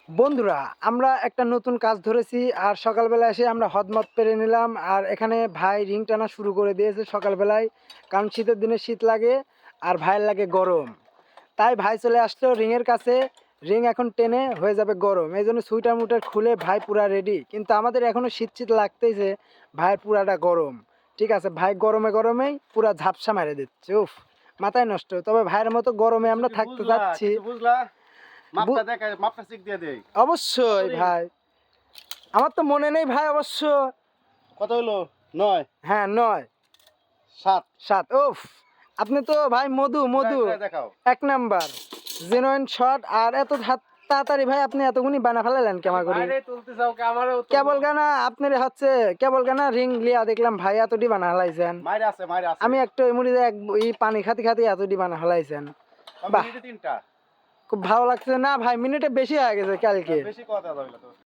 বন্ধুরা, আমরা একটা নতুন কাজ ধরেছি আর সকালবেলা এসে আমরা হদমত পেরে নিলাম। আর এখানে ভাই রিং টানা শুরু করে দিয়েছে সকালবেলায়, কারণ শীতের দিনে শীত লাগে আর ভাইয়ের লাগে গরম। তাই ভাই চলে আসলো রিংয়ের কাছে। রিং এখন টেনে হয়ে যাবে গরম, এই জন্য সুইটার মুটার খুলে ভাই পুরা রেডি। কিন্তু আমাদের এখনো শীত শীত লাগতেছে, ভাইয়ের পুরাটা গরম। ঠিক আছে, ভাই গরমে গরমেই পুরা ঝাপসা মেরে দিচ্ছে। উফ, মাথায় নষ্ট। তবে ভাইয়ের মতো গরমে আমরা থাকতে যাচ্ছি। মাপটা দেখা, মাপটা চেক দিয়ে দেই। অবশ্যই ভাই, আমার তো মনে নেই ভাই অবশ্য। কত হলো? 9 হ্যাঁ 9 7 7। উফ, আপনি তো ভাই মধু মধু দেখাও। এক নাম্বার জেনুইন শট। আর এত তাড়াতাড়ি ভাই আপনি এতগুনি বানা ফেলালেন কেমন করে? আরে তুলতে যাও কে আমারও তো কেবল গানা আপনার হচ্ছে, কেবল গানা রিং লিয়া দেখলাম ভাই এতটি বানা ফেলাইছেন। মাইরে আছে। আমি একটু এমনি এক পানি খাতি খাতি এতটি বানা ফেলাইছেন। বাহ, মিনিটে 3টা। খুব ভালো লাগছে না ভাই, মিনিটে বেশি হয়ে গেছে কালকে। বেশি কথা যাবে না তো।